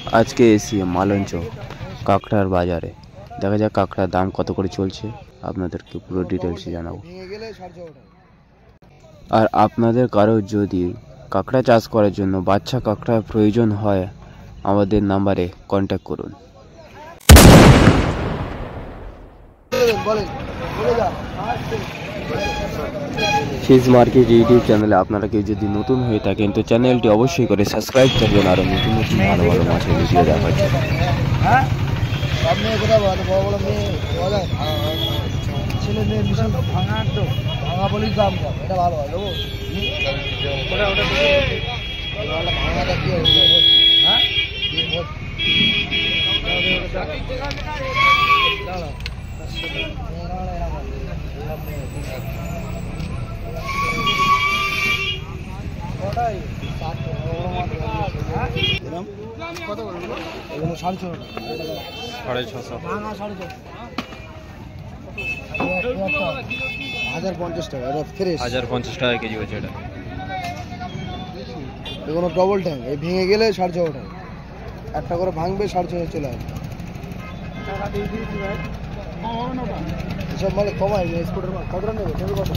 আজকে এসি মালঞ্চ কাঁকড়ার বাজারে। দেখা যাক কাঁকড়ার দাম কত করে চলছে, আপনাদেরকে পুরো ডিটেলসে জানাবো। আর আপনাদের কারো যদি কাঁকড়া চাষ করার জন্য বাচ্চা কাঁকড়ার প্রয়োজন হয়, আমাদের নাম্বারে কন্ট্যাক্ট করুন। ফিশ মার্কেট ইউটিউব চ্যানেলে আপনারা কেউ যদি নতুন হয়ে থাকেন তো চ্যানেলটি অবশ্যই করে সাবস্ক্রাইব করবেন, আরও নতুন নতুন ভালো ভালো মাছের ভিডিও দেখার জন্য। ছেলে মেয়ে মিশন ভাঙা তো ভাঙা বলেই দাম কম, এটা ভালো হয় দেবো ভাঙাটা কি হ্যাঁ 1050 টাকা, এটা ফ্রেশ 1050 টাকা কেজি হচ্ছে এটা। এগুলো ডবল ট্যাঙ্ক, এই ভেঙে গেলে 6.5 টাকা, একটা করে ভাঙবে 6.5 চলে আসবে। এসব মালে কমায় স্কুটার মাল কতটা নেবে, নেবে কত?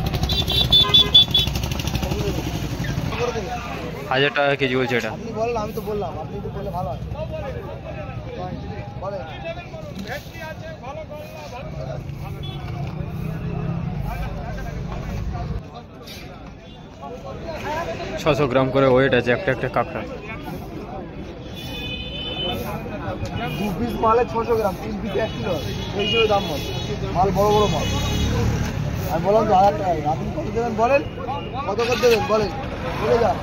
1000 টাকা কেজি বলছে এটা। আপনি বলেন, আমি তো বললাম, আপনি তো বললে ভালো হয় বলেন। 600 গ্রাম করে ওয়েট আছে একটা একটা কাঁকড়া। 2 পিস মালে 600 গ্রাম, 3 পিস 1 কিলো, এই হিসেবে দাম বল। মাল বড় বড় মাল। আমি বললাম 1000 টাকা, আপনি কত দেবেন বলেন, কত করে দেবেন বলেন, বলে যান।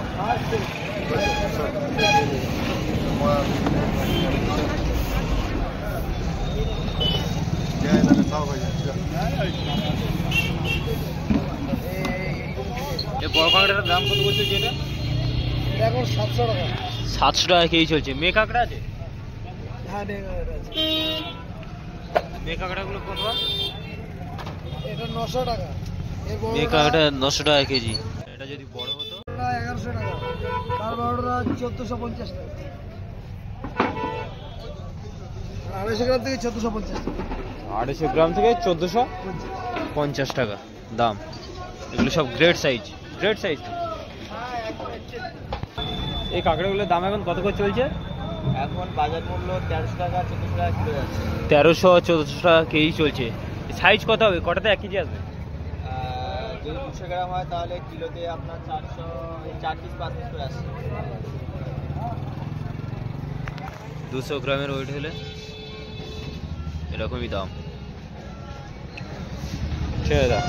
বড় কাঁকড়াটার দাম কত বলছে যেটা? এখন 700 টাকা। 700 টাকা কেজি চলছে। মেয়ে কাঁকড়া আছে? হ্যাঁ মেয়ে কাঁকড়াগুলো কত? এটা 900 টাকা। মেয়ে কাঁকড়া 900 টাকা কেজি। এটা যদি বড় হতো 1100 টাকা, তার বড়টা 1450 টাকা। 250 গ্রাম থেকে 1450 টাকা। 250 গ্রাম থেকে 1450 টাকা দাম। এগুলো সব গ্রেড সাইজ, গ্রেড সাইজ। এই কাঁকড়াগুলোর দাম এখন কত করে চলছে? এখন বাজার মূল্য 1300 টাকা 1400 টাকা কিলো যাচ্ছে। 1300-1400 টাকা কেজি চলছে। সাইজ কত হবে, কটাতে 1 কেজি আসবে? যদি 200 গ্রাম হয় তাহলে কিলোতে আপনার 400, 4 পিস 5 পিস করে আসছে। 200 গ্রামের ওয়েট হলে এরকমই দাম। ছেড়ে দাও।